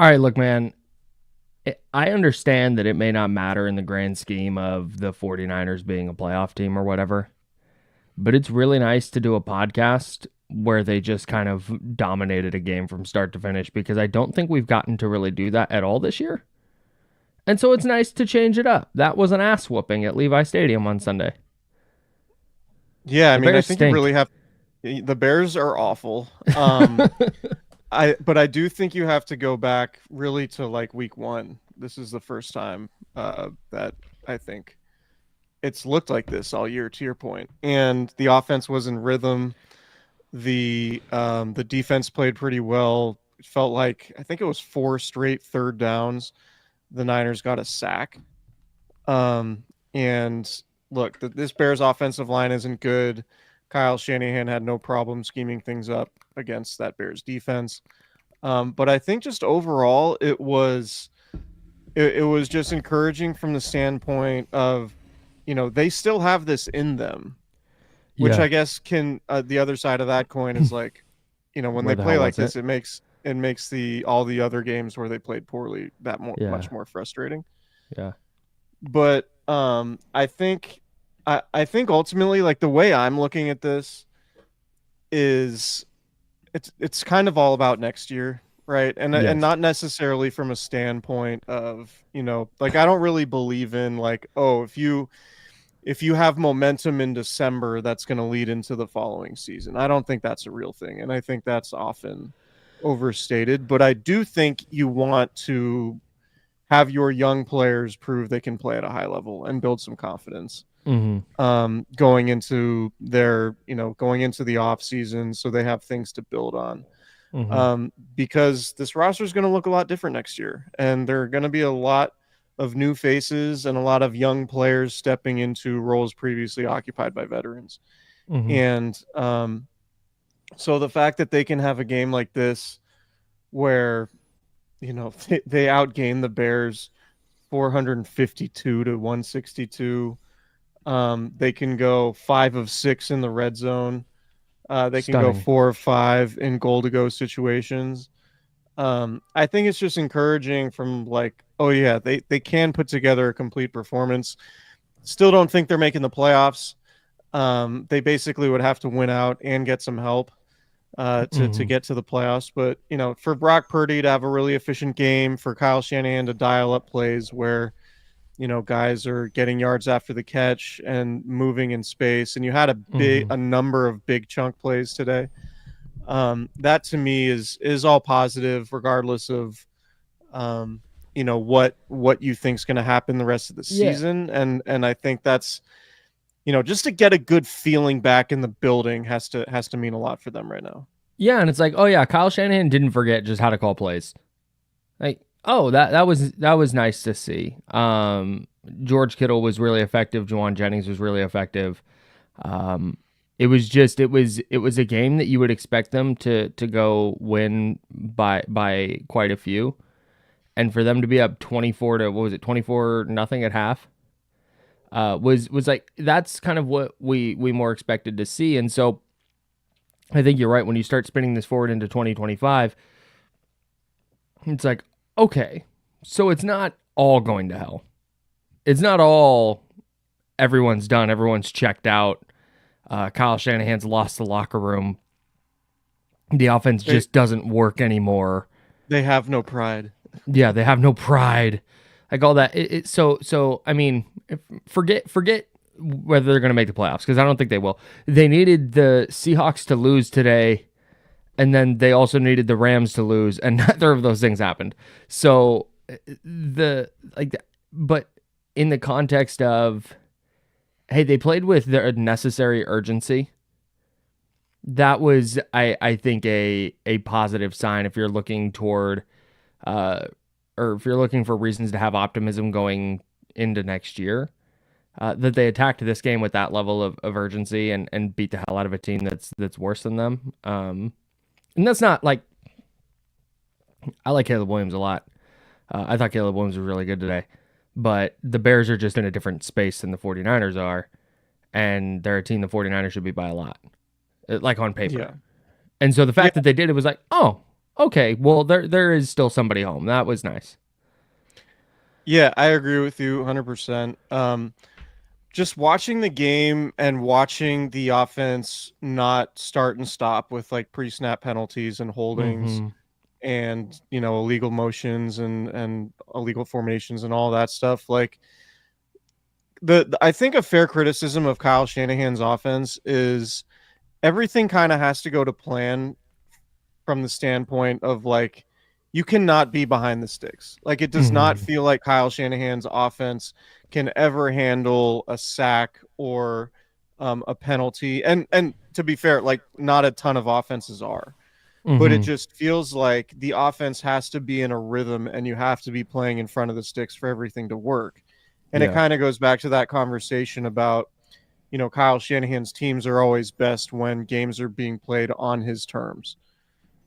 All right, look, man, I understand that it may not matter in the grand scheme of the 49ers being a playoff team or whatever, but it's really nice to do a podcast where they just kind of dominated a game from start to finish because I don't think we've gotten to really do that at all this year. And so it's nice to change it up. That was an ass whooping at Levi Stadium on Sunday. Yeah, I The mean, I Bears think you really stink. have the Bears are awful. But I do think you have to go back really to like week one. This is the first time that I think it's looked like this all year, to your point. And the offense was in rhythm. The defense played pretty well. It felt like I think it was four straight third downs. The Niners got a sack. And look, this Bears offensive line isn't good. Kyle Shanahan had no problem scheming things up against that Bears defense. But I think just overall, it was just encouraging from the standpoint of, they still have this in them, which Yeah. I guess can the other side of that coin is like, when Where they the play hell like was it? this, it makes the all the other games where they played poorly that Yeah. much more frustrating. Yeah. But I think ultimately, like the way I'm looking at this is it's kind of all about next year, right? And Yes. not necessarily from a standpoint of, like I don't really believe in like, oh, if you have momentum in December, that's going to lead into the following season. I don't think that's a real thing, and I think that's often overstated, but I do think you want to have your young players prove they can play at a high level and build some confidence Mm-hmm. going into the off season, so they have things to build on. Mm-hmm. Because this roster is going to look a lot different next year, and there are going to be a lot of new faces and a lot of young players stepping into roles previously occupied by veterans. Mm-hmm. And so the fact that they can have a game like this where they outgain the Bears 452 to 162. They can go 5 of 6 in the red zone. They can go Stunning. 4 of 5 in goal to go situations. I think it's just encouraging from like, oh yeah, they can put together a complete performance. Still don't think they're making the playoffs. They basically would have to win out and get some help to Mm-hmm. get to the playoffs. But for Brock Purdy to have a really efficient game, for Kyle Shanahan to dial up plays where guys are getting yards after the catch and moving in space, and you had Mm-hmm. a number of big chunk plays today. That to me is all positive, regardless of what you think is going to happen the rest of the Yeah. season. And I think that's just to get a good feeling back in the building has to mean a lot for them right now. Yeah, and it's like, oh yeah, Kyle Shanahan didn't forget just how to call plays. Like, oh, that was nice to see. George Kittle was really effective. Juwan Jennings was really effective. Um, it was a game that you would expect them to go win by quite a few, and for them to be up 24 to what was it 24 nothing at half. Was like that's kind of what we more expected to see, and so I think you're right when you start spinning this forward into 2025. It's like, okay, so it's not all going to hell. It's not all everyone's done, everyone's checked out. Kyle Shanahan's lost the locker room. The offense They just doesn't work anymore. they have no pride. Yeah, they have no pride. Like all that. So I mean, forget whether they're going to make the playoffs because I don't think they will. They needed the Seahawks to lose today, and then they also needed the Rams to lose, and neither of those things happened. So the like, but in the context of hey, they played with the necessary urgency. That was, I think, a positive sign if you're looking toward, uh, or if you're looking for reasons to have optimism going into next year. That they attacked this game with that level of urgency and beat the hell out of a team that's worse than them. And that's not like I like Caleb Williams a lot. I thought Caleb Williams was really good today, but the Bears are just in a different space than the 49ers are, and they're a team the 49ers should be by a lot, like on paper. Yeah. And so the Yeah. fact that they did it was like, oh, Okay, well there is still somebody home. That was nice. Yeah, I agree with you 100%. Just watching the game and watching the offense not start and stop with like pre-snap penalties and holdings Mm-hmm. and illegal motions and illegal formations and all that stuff. Like I think a fair criticism of Kyle Shanahan's offense is everything kind of has to go to plan from the standpoint of like you cannot be behind the sticks. Like it does not Mm-hmm. feel like Kyle Shanahan's offense can ever handle a sack or a penalty. And to be fair, like not a ton of offenses are, but it Mm-hmm. just feels like the offense has to be in a rhythm and you have to be playing in front of the sticks for everything to work. And it Yeah. kind of goes back to that conversation about Kyle Shanahan's teams are always best when games are being played on his terms.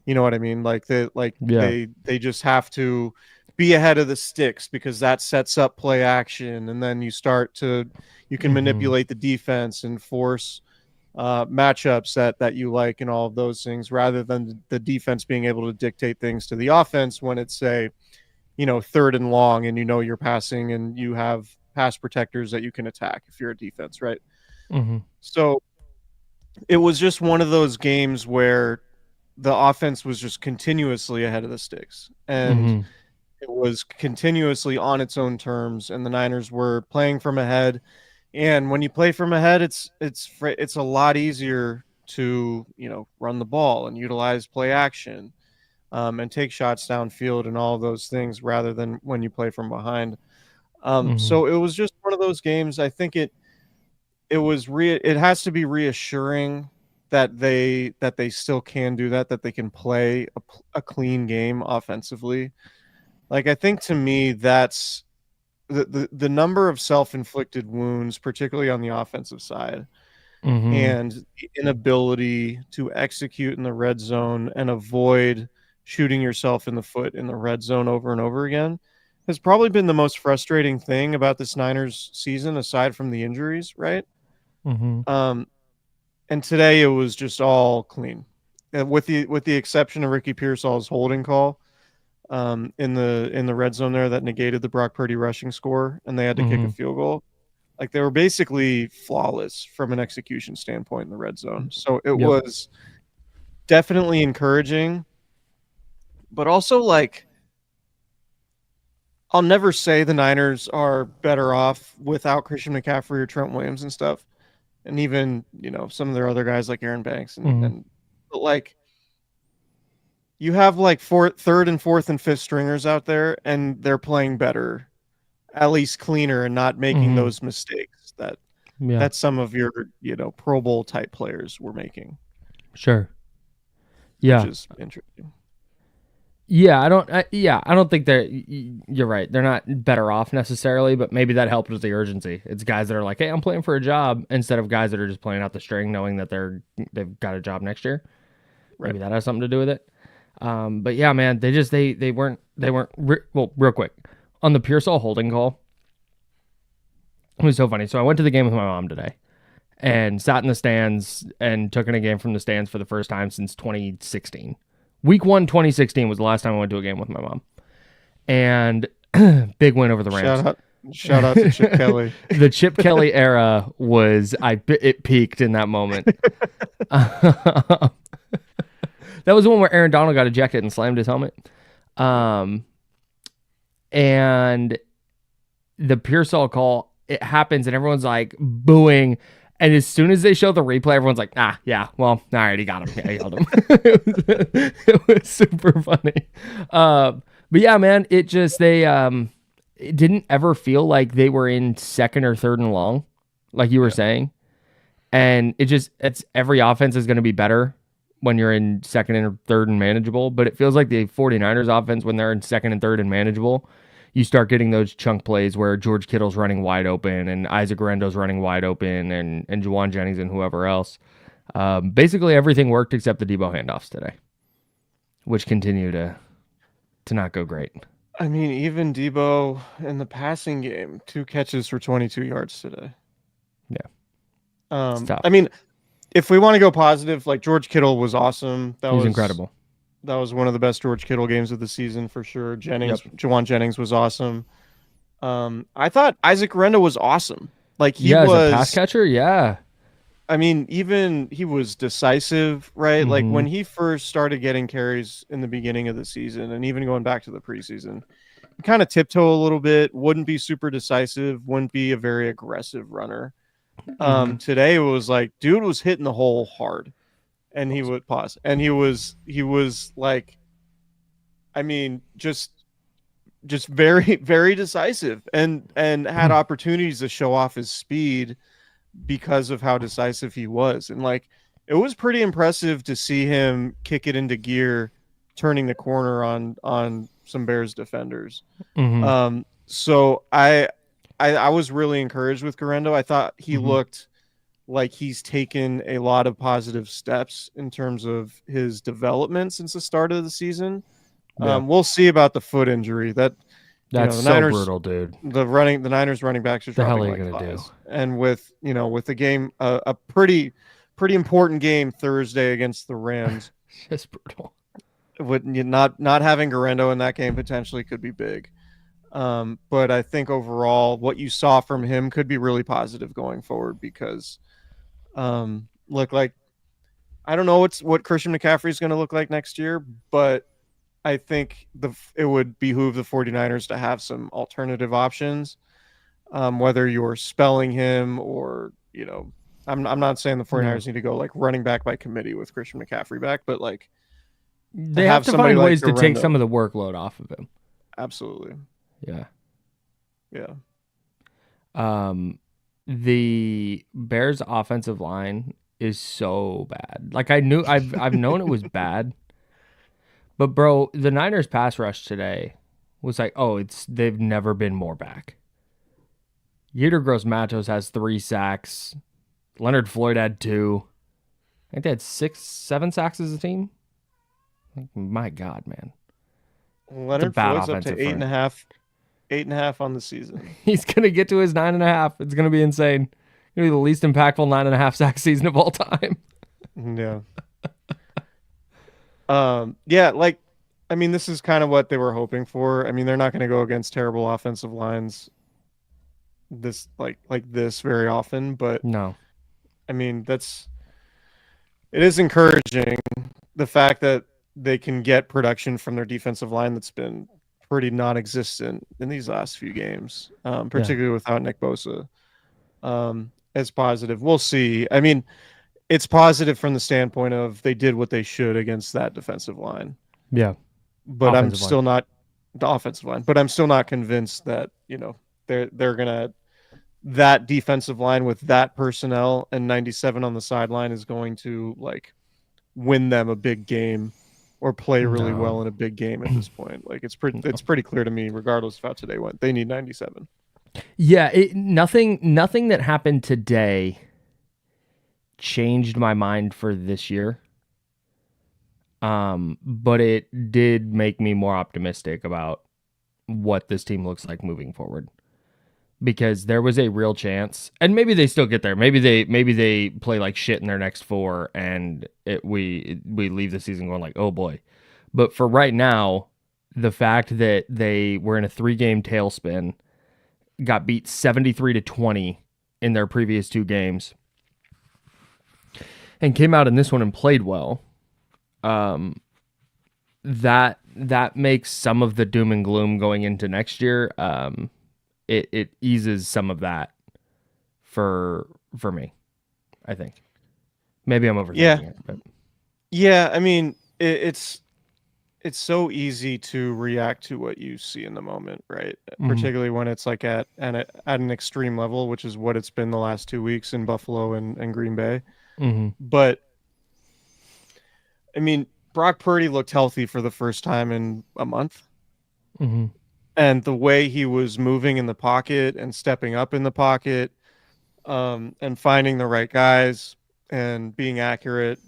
You know what I mean? Like Yeah. they just have to be ahead of the sticks because that sets up play action, and then you can Mm-hmm. manipulate the defense and force matchups that you like and all of those things, rather than the defense being able to dictate things to the offense when it's say third and long and you're passing and you have pass protectors that you can attack if you're a defense, right? Mm-hmm. So it was just one of those games where the offense was just continuously ahead of the sticks and Mm-hmm. it was continuously on its own terms, and the Niners were playing from ahead. And when you play from ahead, it's a lot easier to run the ball and utilize play action, and take shots downfield and all of those things rather than when you play from behind. Mm-hmm. So it was just one of those games. I think it has to be reassuring that they still can do that they can play a clean game offensively. Like I think to me that's the number of self-inflicted wounds, particularly on the offensive side, Mm-hmm. and the inability to execute in the red zone and avoid shooting yourself in the foot in the red zone over and over again has probably been the most frustrating thing about this Niners season aside from the injuries, right? Mm-hmm. Um, and today it was just all clean, with the exception of Ricky Pearsall's holding call in the red zone there that negated the Brock Purdy rushing score, and they had to kick a Mm-hmm. field goal. Like they were basically flawless from an execution standpoint in the red zone. So it Yep. was definitely encouraging, but also like I'll never say the Niners are better off without Christian McCaffrey or Trent Williams and stuff, and even some of their other guys like Aaron Banks Mm-hmm. and but like you have like third and fourth and fifth stringers out there, and they're playing better, at least cleaner, and not making Mm-hmm. those mistakes Yeah. that some of your Pro Bowl type players were making, Sure. which Yeah. is interesting. Yeah, I don't think you're right. They're not better off necessarily, but maybe that helped with the urgency. It's guys that are like, "Hey, I'm playing for a job," instead of guys that are just playing out the string knowing that they've got a job next year. Right. Maybe that has something to do with it. But yeah, man, they weren't well, real quick. On the Pearsall holding call, it was so funny. So I went to the game with my mom today and sat in the stands and took in a game from the stands for the first time since 2016. Week 1 2016 was the last time I went to a game with my mom. And big win over the Rams. Shout out, shout out to Chip Kelly. The Chip Kelly era it peaked in that moment. That was the one where Aaron Donald got ejected and slammed his helmet. Yep. Um, and the Pearsall call, it happens and everyone's like booing. And as soon as they show the replay, everyone's like, yeah, well, all right, he got him. Yeah, he held him. It was super funny. But yeah, man, it didn't ever feel like they were in second or third and long, like you were Yeah. saying. And it's every offense is going to be better when you're in second and third and manageable. But it feels like the 49ers offense, when they're in second and third and manageable, you start getting those chunk plays where George Kittle's running wide open and Isaac Rendo's running wide open and Juwan Jennings and whoever else. Basically everything worked except the Debo handoffs today, which continue to not go great. I mean, even Debo in the passing game, 2 catches for 22 yards today. Yeah, it's tough. I mean, if we want to go positive, like George Kittle was awesome. That He's was incredible. That was one of the best George Kittle games of the season for sure. Yep. Jawan Jennings was awesome. I thought Isaac Renda was awesome. Like he Yeah, as a pass was, catcher, yeah. I mean, even he was decisive, right? Like Mm-hmm. when he first started getting carries in the beginning of the season and even going back to the preseason, kind of tiptoe a little bit, wouldn't be super decisive, wouldn't be a very aggressive runner. Mm-hmm. Today it was like dude was hitting the hole hard and he would pause and he was like, I mean, just very very decisive and had opportunities to show off his speed because of how decisive he was. And like it was pretty impressive to see him kick it into gear turning the corner on some Bears defenders. Mm-hmm. So I was really encouraged with Garendo. I thought he Mm-hmm. looked like he's taken a lot of positive steps in terms of his development since the start of the season. Yeah. We'll see about the foot injury. That That's the so Niners, brutal, dude. the Niners running backs are The hell dropping are you like gonna do? flies, and with the game, a pretty important game Thursday against the Rams. It's brutal. With not having Garendo in that game potentially could be big. But I think overall, what you saw from him could be really positive going forward because, look, like I don't know what Christian McCaffrey is going to look like next year, but I think it would behoove the 49ers to have some alternative options, whether you're spelling him or, I'm not saying the No. 49ers need to go like running back by committee with Christian McCaffrey back, but like to They have have to somebody find like ways to take some Garendo. of the workload off of him. Absolutely. Yeah. Yeah. Um, the Bears' offensive line is so bad. Like I've known it was bad, but bro, the Niners' pass rush today was like, oh, they've never been more back. Yetur Gross-Matos has 3 sacks. Leonard Floyd had 2. I think they had 7 sacks as a team. Like, my God, man, it's a Leonard bad Floyd's up offensive to eight and front. a half, 8.5 on the season. He's gonna get to his 9.5. It's gonna be insane. Gonna be the least impactful 9.5 sack season of all time. Yeah. Yeah, like I mean, this is kind of what they were hoping for. I mean, they're not going to go against terrible offensive lines this like this very often, but No. I mean, it is encouraging the fact that they can get production from their defensive line that's been pretty non-existent in these last few games, Yeah. particularly without Nick Bosa. As positive. We'll see. I mean, it's positive from the standpoint of they did what they should against that defensive line. Yeah. But I'm Offensive line. still not the offensive line, but I'm still not convinced that, they're gonna that defensive line with that personnel and 97 on the sideline is going to like win them a big game or play really No. well in a big game at this point. Like it's No. pretty clear to me, regardless of how today went, they need 97. Yeah. Nothing that happened today changed my mind for this year. But it did make me more optimistic about what this team looks like moving forward. Because there was a real chance, and maybe they still get there. Maybe they play like shit in their next 4, and we leave the season going like, oh boy. But for right now, the fact that they were in a 3-game tailspin, got beat 73-20 in their previous 2 games, and came out in this one and played well. That makes some of the doom and gloom going into next year. It eases some of that for me, I think. Maybe I'm overthinking it, but Yeah, I mean, it's so easy to react to what you see in the moment, right? Particularly when it's like at an extreme level, which is what it's been the last 2 weeks in Buffalo and Green Bay. But I mean, Brock Purdy looked healthy for the first time in a month. And the way he was moving in the pocket and stepping up in the pocket, and finding the right guys and being accurate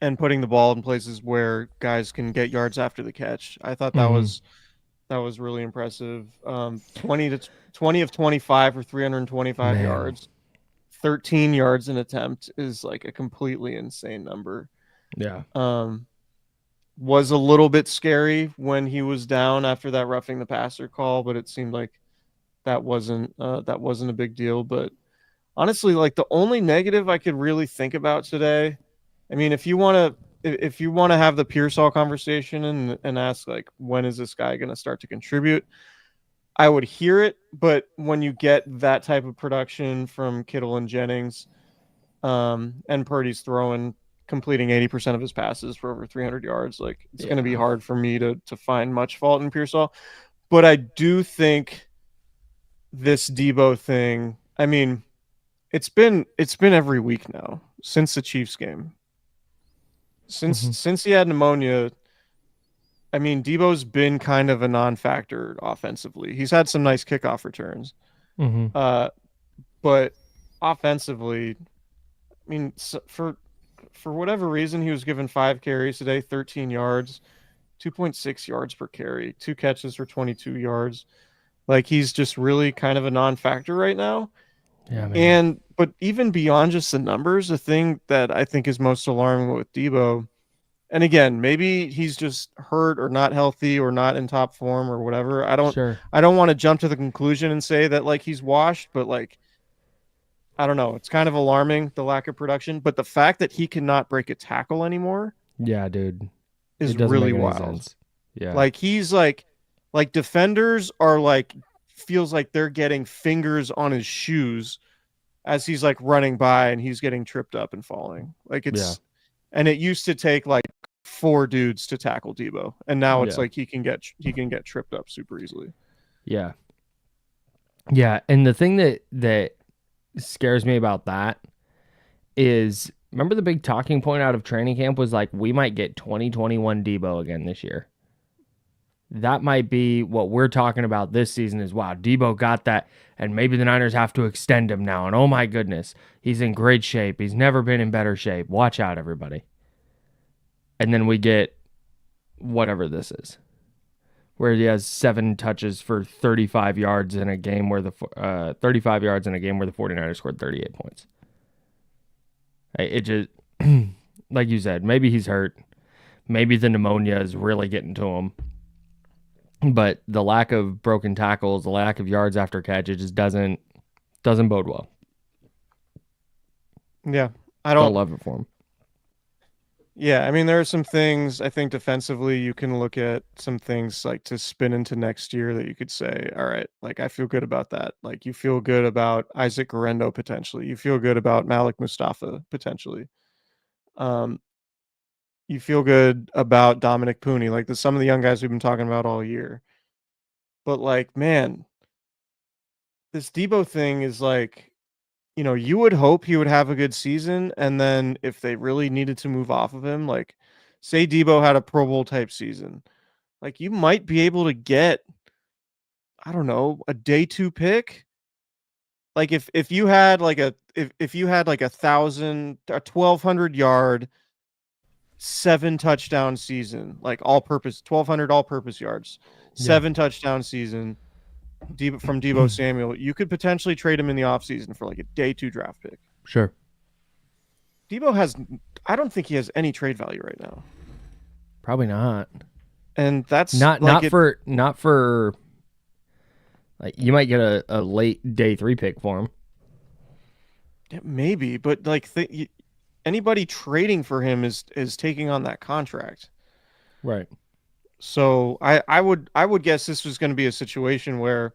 and putting the ball in places where guys can get yards after the catch. I thought that was really impressive. 20 of 25 for 325 man, yards. 13 yards an attempt is like a completely insane number. yeah. was a little bit scary when he was down after that roughing the passer call, but it seemed like that wasn't a big deal. But honestly, like the only negative I could really think about today, I mean, if you want to have the Pearsall conversation and ask like when is this guy going to start to contribute, I would hear it. But when you get that type of production from Kittle and Jennings, and Purdy's completing 80% of his passes for over 300 yards, like it's going to be Yeah. hard for me to find much fault in Pearsall. But I do think this Debo thing, I mean, it's been every week now since the Chiefs game. Since Mm-hmm. since he had pneumonia, I mean, Debo's been kind of a non-factor offensively. He's had some nice kickoff returns. Mm-hmm. Uh, but offensively, I mean, for whatever reason, he was given 5 carries today, 13 yards, 2.6 yards per carry, 2 catches for 22 yards. Like he's just really kind of a non-factor right now. Yeah, man. And but even beyond just the numbers, the thing that I think is most alarming with Debo, and again, maybe he's just hurt or not healthy or not in top form or whatever. Sure. I don't want to jump to the conclusion and say that like he's washed, but like I don't know, it's kind of alarming the lack of production, but the fact that he cannot break a tackle anymore Yeah, dude. is It doesn't really make any wild. sense. Yeah. Like he's like defenders are like feels like they're getting fingers on his shoes as he's like running by and he's getting tripped up and falling. Like Yeah. and it used to take like 4 dudes to tackle Debo, and now it's Yeah. like he can get tripped up super easily. Yeah. Yeah. And the thing that scares me about that is remember the big talking point out of training camp was like we might get 2021 Debo again this year. That might be what we're talking about this season is wow, Debo got that and maybe the Niners have to extend him now and oh my goodness, he's in great shape. He's never been in better shape. Watch out everybody. And then we get whatever this is where he has 7 touches for 35 yards in a game where the 35 yards in a game where the 49ers scored 38 points. It just like you said, maybe he's hurt. Maybe the pneumonia is really getting to him. But the lack of broken tackles, the lack of yards after catch, it just doesn't bode well. Yeah, Don't love it for him. Yeah, I mean there are some things I think defensively you can look at some things like to spin into next year that you could say, all right, like I feel good about that. Like you feel good about Isaac Guerrero potentially. You feel good about Malik Mustafa potentially. Um, you feel good about Dominic Pooney, like some of the young guys we've been talking about all year. But like, man, this Debo thing is like, you would hope he would have a good season, and then if they really needed to move off of him, like say Debo had a Pro Bowl type season, like you might be able to get, I don't know, a day 2 pick. Like if you had like if you had like 1,200 yard 7 touchdown season, like all purpose 1,200 all purpose yards, Yeah. 7 touchdown season from Debo Samuel, you could potentially trade him in the offseason for like a day 2 draft pick. Sure. I don't think he has any trade value right now. Probably not. And that's Not like not for like you might get a late day 3 pick for him. maybe, but like anybody trading for him is taking on that contract. Right. So I would guess this was going to be a situation where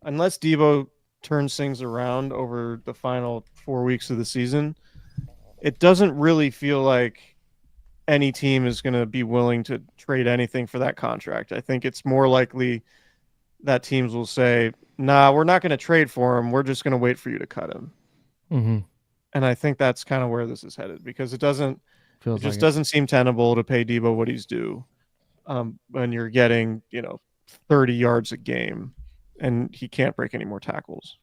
unless Debo turns things around over the final 4 weeks of the season, it doesn't really feel like any team is going to be willing to trade anything for that contract. I think it's more likely that teams will say, "Nah, we're not going to trade for him. We're just going to wait for you to cut him." Mm-hmm. And I think that's kind of where this is headed because it Feels just like doesn't seem tenable to pay Debo what he's due, when you're getting 30 yards a game, and he can't break any more tackles.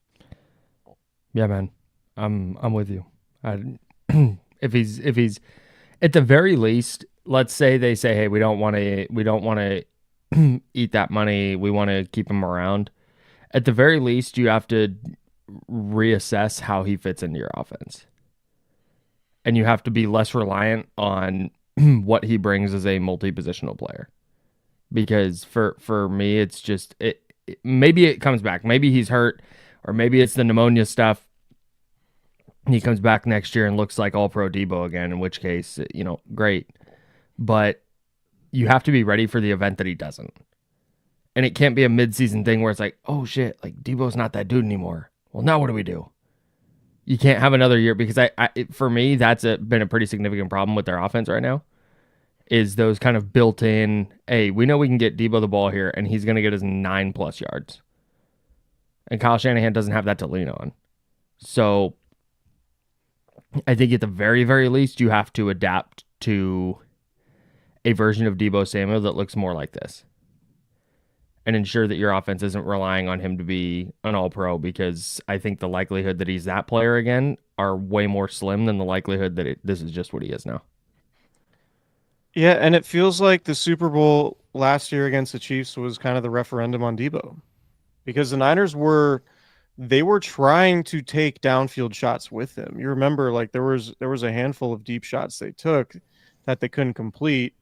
Yeah, man. I'm with you. If he's at the very least, let's say they say, "Hey, we don't want to eat that money. We want to keep him around." At the very least, you have to reassess how he fits into your offense. And you have to be less reliant on what he brings as a multi-positional player. Because for me, it's just maybe it comes back. Maybe he's hurt, or maybe it's the pneumonia stuff. He comes back next year and looks like all pro Debo again, in which case, great. But you have to be ready for the event that he doesn't. And it can't be a midseason thing where it's like, oh shit, like Debo's not that dude anymore. Well, now what do we do? You can't have another year because for me, that's been a pretty significant problem with their offense right now. Is those kind of built in, hey, we know we can get Debo the ball here and he's going to get us 9+ yards. And Kyle Shanahan doesn't have that to lean on. So I think at the very, very least, you have to adapt to a version of Debo Samuel that looks more like this. And ensure that your offense isn't relying on him to be an all-pro, because I think the likelihood that he's that player again are way more slim than the likelihood that this is just what he is now. Yeah, and it feels like the Super Bowl last year against the Chiefs was kind of the referendum on Debo, because the Niners were trying to take downfield shots with him. You remember, like there was a handful of deep shots they took that they couldn't complete.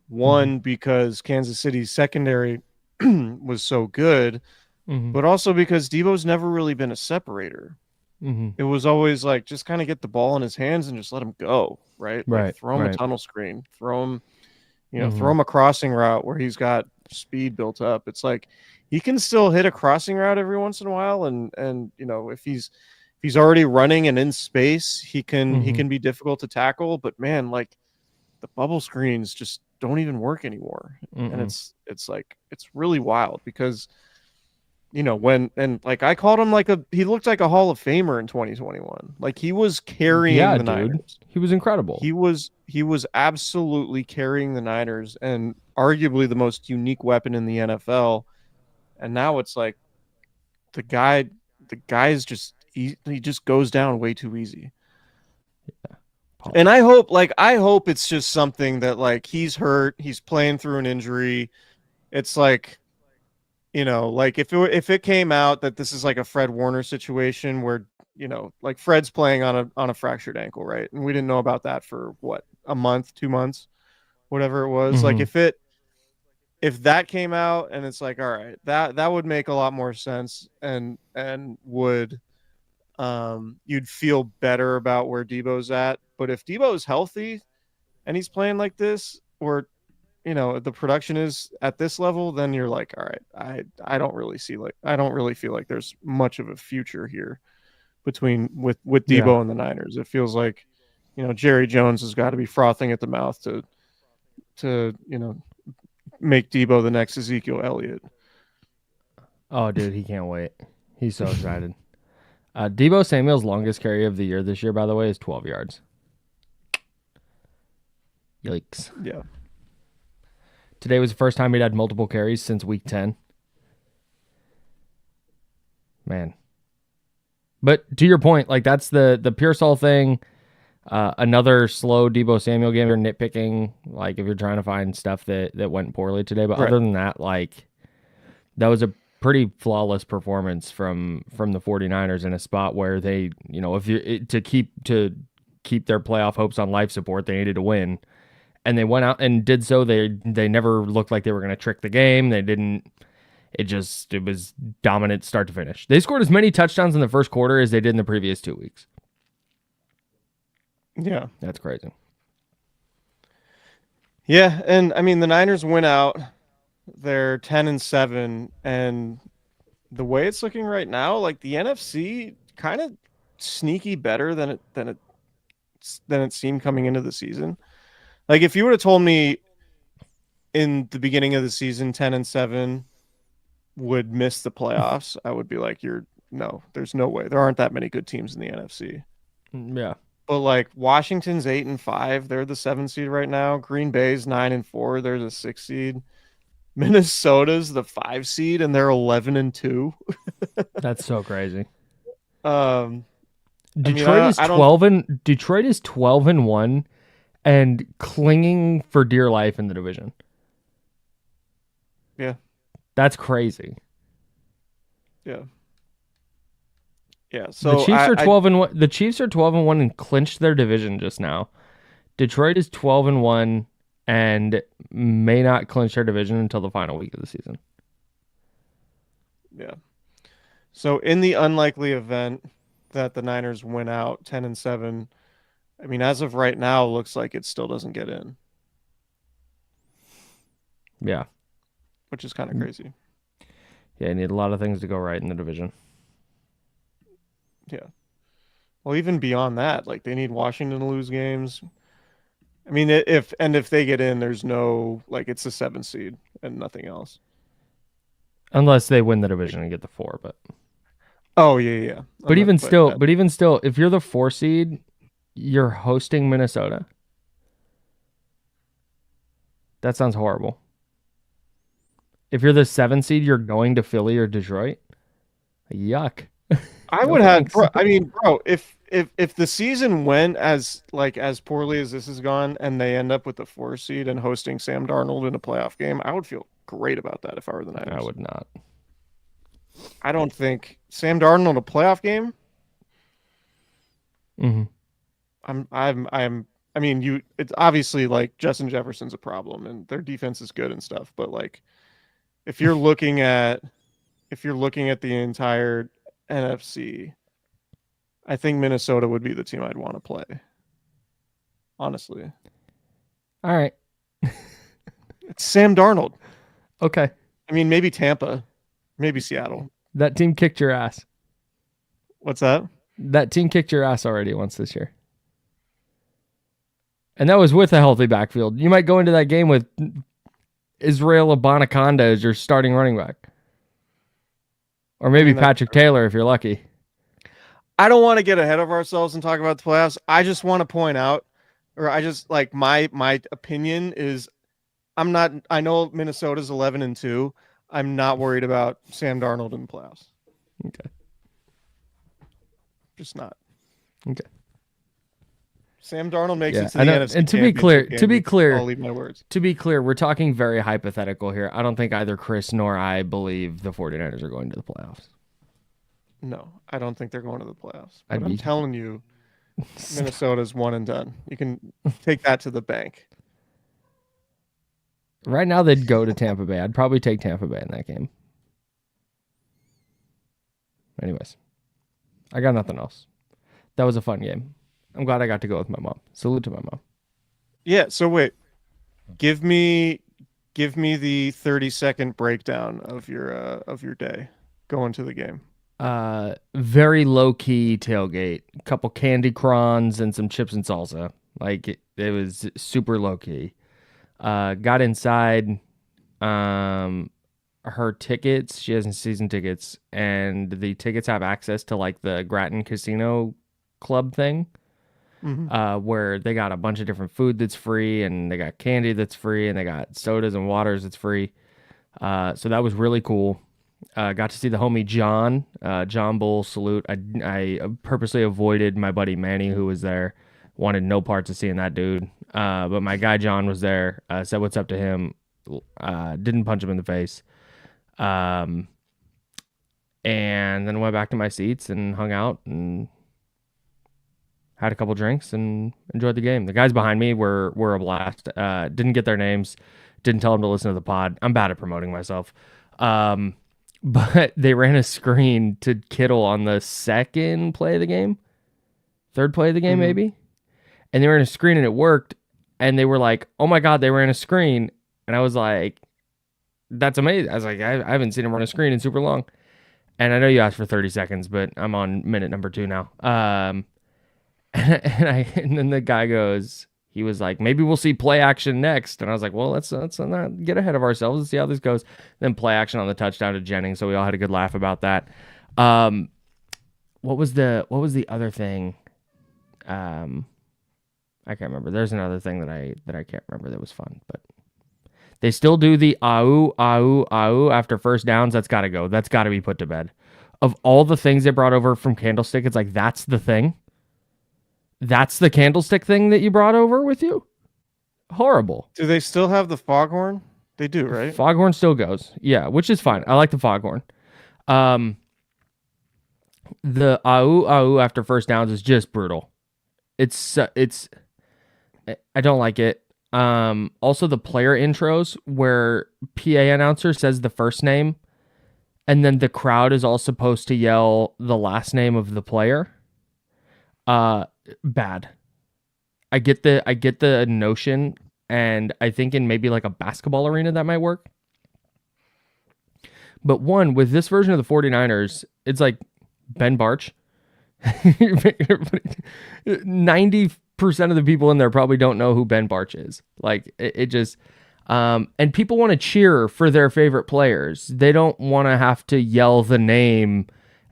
One, because Kansas City's secondary was so good, but also because Debo's never really been a separator. It was always like, just kind of get the ball in his hands and just let him go, right? Like throw him a tunnel screen, throw him a crossing route where he's got speed built up. It's like he can still hit a crossing route every once in a while, and if he's already running and in space, he can be difficult to tackle. But man, like the bubble screens just don't even work anymore, and it's like it's really wild because like I called him he looked like a Hall of Famer in 2021. Like he was carrying the Niners. He was incredible. He was absolutely carrying the Niners and arguably the most unique weapon in the NFL. And now it's like the guy's just he just goes down way too easy. Yeah. And I hope it's just something that like he's hurt, he's playing through an injury. It's like, like if it came out that this is like a Fred Warner situation where, like Fred's playing on a fractured ankle, right? And we didn't know about that for what, a month, 2 months, whatever it was. Like if that came out and it's like, all right, that would make a lot more sense and would you'd feel better about where Debo's at. But if Debo's healthy and he's playing like this, or the production is at this level, then you're like, all right, I don't really feel like there's much of a future here with Debo and the Niners. It feels like, Jerry Jones has got to be frothing at the mouth to make Debo the next Ezekiel Elliott. Oh, dude, he can't wait. He's so excited. Debo Samuel's longest carry of the year this year, by the way, is 12 yards. Yikes. Yeah. Today was the first time he'd had multiple carries since week 10. Man. But to your point, like that's the Pearsall thing. Another slow Debo Samuel game. You're nitpicking, like if you're trying to find stuff that went poorly today. But other than that, like that was a pretty flawless performance from the 49ers in a spot where they, if you to keep their playoff hopes on life support, they needed to win. And they went out and did so. They never looked like they were going to trick the game. They didn't. It was dominant start to finish. They scored as many touchdowns in the first quarter as they did in the previous 2 weeks. Yeah. That's crazy. Yeah, and I mean the Niners went out. They're 10-7, and the way it's looking right now, like the NFC kind of sneaky better than it seemed coming into the season. Like if you would have told me in the beginning of the season 10-7 would miss the playoffs, I would be like, there's no way. There aren't that many good teams in the NFC. Yeah. But like Washington's 8-5, they're the 7th seed right now. Green Bay's 9-4, they're the 6th seed. Minnesota's the 5 seed and they're 11-2. That's so crazy. Detroit is 12-1 and clinging for dear life in the division. Yeah. That's crazy. Yeah. Yeah. So the Chiefs are 12-1. The Chiefs are 12-1 and clinched their division just now. Detroit is 12-1 and may not clinch their division until the final week of the season. Yeah. So in the unlikely event that the Niners win out 10-7, I mean, as of right now, looks like it still doesn't get in. Yeah. Which is kind of crazy. Yeah, you need a lot of things to go right in the division. Yeah. Well, even beyond that, like they need Washington to lose games. I mean, if they get in, there's no like it's a 7 seed and nothing else. Unless they win the division and get the 4, but oh yeah. But even still, if you're the 4 seed, you're hosting Minnesota. That sounds horrible. If you're the 7 seed, you're going to Philly or Detroit. Yuck. I would have. I mean, bro, if the season went as poorly as this has gone, and they end up with the 4 seed and hosting Sam Darnold in a playoff game, I would feel great about that if I were the Niners. I would not. I don't think Sam Darnold in a playoff game. I mean, it's obviously like Justin Jefferson's a problem and their defense is good and stuff, but like if you're looking at the entire NFC, I think Minnesota would be the team I'd want to play. Honestly. All right. It's Sam Darnold. Okay. I mean, maybe Tampa, maybe Seattle. That team kicked your ass. What's that? That team kicked your ass already once this year. And that was with a healthy backfield. You might go into that game with Israel Abanaconda as your starting running back. Or maybe Patrick Taylor if you're lucky. I don't want to get ahead of ourselves and talk about the playoffs. I just want to point out, or I just like my opinion is I know Minnesota's 11-2. I'm not worried about Sam Darnold in the playoffs. Okay. Just not. Okay. Sam Darnold makes it to the NFC. And to be clear, I'll leave my words. To be clear, we're talking very hypothetical here. I don't think either Chris nor I believe the 49ers are going to the playoffs. No, I don't think they're going to the playoffs. But I'm telling you, Minnesota's 1-done. You can take that to the bank. Right now, they'd go to Tampa Bay. I'd probably take Tampa Bay in that game. Anyways, I got nothing else. That was a fun game. I'm glad I got to go with my mom. Salute to my mom. Yeah, so wait. Give me the 30-second breakdown of your day going to the game. Very low-key tailgate. A couple candy crons and some chips and salsa. Like it was super low-key. Got inside her tickets. She has season tickets, and the tickets have access to like the Grattan Casino Club thing. Where they got a bunch of different food that's free, and they got candy that's free, and they got sodas and waters that's free. So that was really cool. Got to see the homie John Bull, salute. I purposely avoided my buddy Manny, who was there. Wanted no parts of seeing that dude. But my guy John was there. Said what's up to him. Didn't punch him in the face. And then went back to my seats and hung out and had a couple drinks and enjoyed the game. The guys behind me were a blast. Didn't get their names. Didn't tell them to listen to the pod. I'm bad at promoting myself. But they ran a screen to Kittle on the second play of the game. Third play of the game, maybe. And they ran a screen and it worked. And they were like, oh my God, they ran a screen. And I was like, that's amazing. I was like, I haven't seen him run a screen in super long. And I know you asked for 30 seconds, but I'm on minute number 2 now. And then the guy goes, he was like, maybe we'll see play action next. And I was like, well, let's not get ahead of ourselves and see how this goes. Then play action on the touchdown to Jennings. So we all had a good laugh about that. What was the other thing? I can't remember. There's another thing that I can't remember that was fun, but they still do the ahoo, ahoo, ahoo after first downs. That's got to go. That's got to be put to bed. Of all the things they brought over from Candlestick, it's like, that's the thing. That's the Candlestick thing that you brought over with you? Horrible. Do they still have the foghorn? They do, right? Foghorn still goes. Yeah, which is fine. I like the foghorn. The ahoo, ahoo after first downs is just brutal. It's I don't like it. Also the player intros where PA announcer says the first name and then the crowd is all supposed to yell the last name of the player. Bad. I get the notion, and I think in maybe like a basketball arena that might work. But one, with this version of the 49ers, it's like Ben Barch. 90% of the people in there probably don't know who Ben Barch is. Like it just and people want to cheer for their favorite players. They don't want to have to yell the name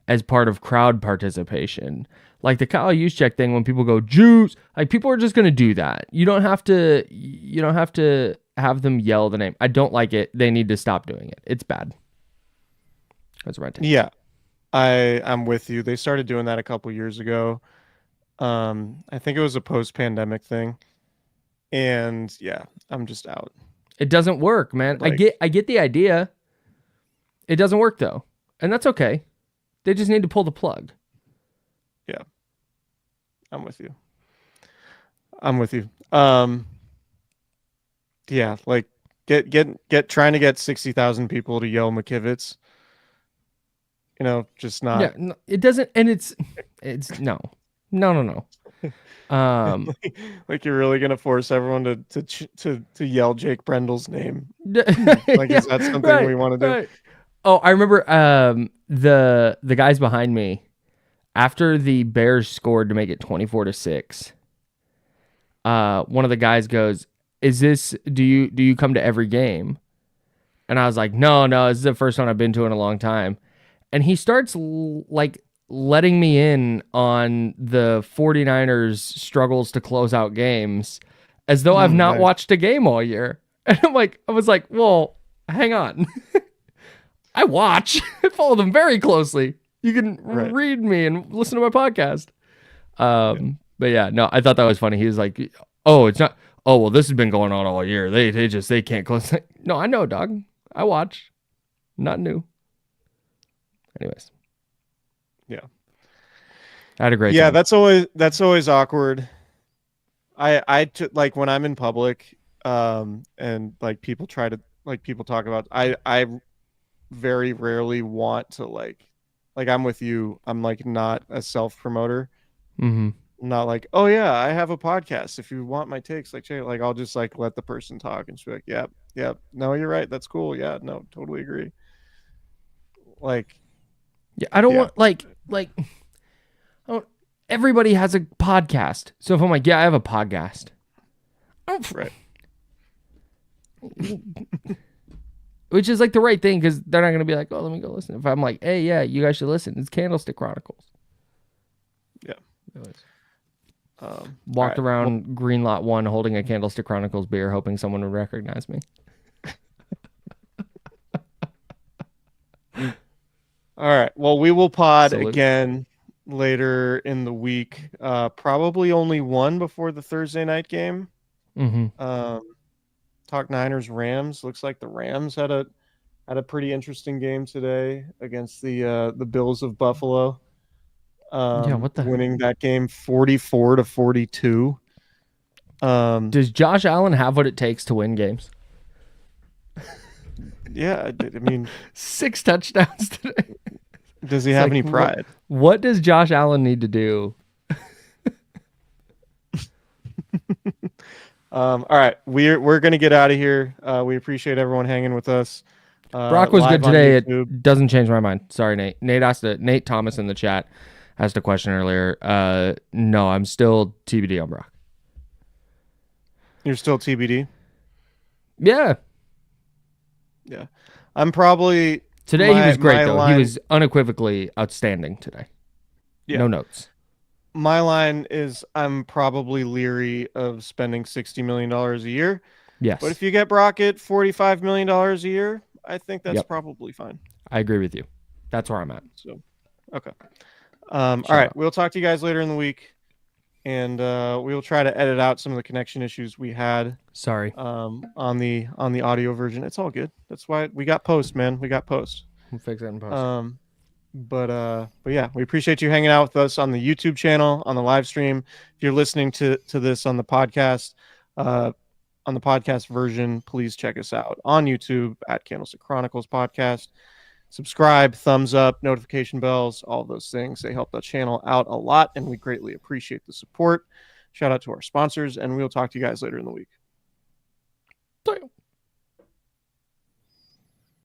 as part of crowd participation. Like the Kyle Juszczyk thing when people go Juice, like people are just going to do that. You don't have to have them yell the name. I don't like it. They need to stop doing it. It's bad. That's right. Yeah. I'm with you. They started doing that a couple years ago. I think it was a post-pandemic thing. And yeah, I'm just out. It doesn't work, man. Like, I get the idea. It doesn't work though. And that's okay. They just need to pull the plug. Yeah. I'm with you. Yeah, like get trying to get 60,000 people to yell McKivitz. You know, just not. Yeah, no, it doesn't, and it's no. Like you're really gonna force everyone to yell Jake Brendel's name. Like, is that something we want to do? Right. Oh, I remember the guys behind me after the Bears scored to make it 24-6. One of the guys goes, "Is this? Do you come to every game?" And I was like, "No, this is the first one I've been to in a long time." And he starts like letting me in on the 49ers struggles to close out games as though I've not watched a game all year. And I was like, well, hang on. I watch. I follow them very closely. You can read me and listen to my podcast. But yeah, no, I thought that was funny. He was like, oh, it's not. Oh, well, this has been going on all year. They can't close. No, I know, dog. I watch. Not new. Anyways. Yeah. I had a great time. That's always awkward. Like when I'm in public, and like people talk about, I very rarely want to like I'm with you. I'm like not a self promoter. Mm-hmm. Not like, oh yeah, I have a podcast. If you want my takes, like I'll just like let the person talk and just be like, yeah, no, you're right. That's cool. Yeah, no, totally agree. Like, yeah, I don't want like everybody has a podcast. So if I'm like, yeah, I have a podcast. Right. Which is like the right thing because they're not going to be like, oh, let me go listen. If I'm like, hey, yeah, you guys should listen. It's Candlestick Chronicles. Yeah. Walked around Green Lot 1 holding a Candlestick Chronicles beer, hoping someone would recognize me. All right. Well, we will pod again later in the week. Probably only one before the Thursday night game. Mm-hmm. Talk Niners Rams. Looks like the Rams had a pretty interesting game today against the Bills of Buffalo. Winning that game 44-42. Does Josh Allen have what it takes to win games? Yeah, I mean, 6 touchdowns today. Does he have any pride? What does Josh Allen need to do? All right, we're gonna get out of here. We appreciate everyone hanging with us. Brock was good today. It doesn't change my mind. Sorry, Nate. Nate Thomas in the chat asked a question earlier. No, I'm still TBD on Brock. You're still TBD? Yeah. Yeah. I'm probably... Today he was great, though. He was unequivocally outstanding today. Yeah. No notes. My line is I'm probably leery of spending $60 million a year. Yes. But if you get Brock at $45 million a year, I think that's probably fine. I agree with you. That's where I'm at. So, okay. All right. We'll talk to you guys later in the week. And we'll try to edit out some of the connection issues we had. Sorry. On the audio version. It's all good. That's why we got post, man. We got post. We'll fix that in post. But yeah, we appreciate you hanging out with us on the YouTube channel, on the live stream. If you're listening to this on the podcast, On the podcast version, please check us out on YouTube at Candlestick Chronicles Podcast. Subscribe, thumbs up, notification bells, all those things. They help the channel out a lot, and we greatly appreciate the support. Shout out to our sponsors, and we'll talk to you guys later in the week.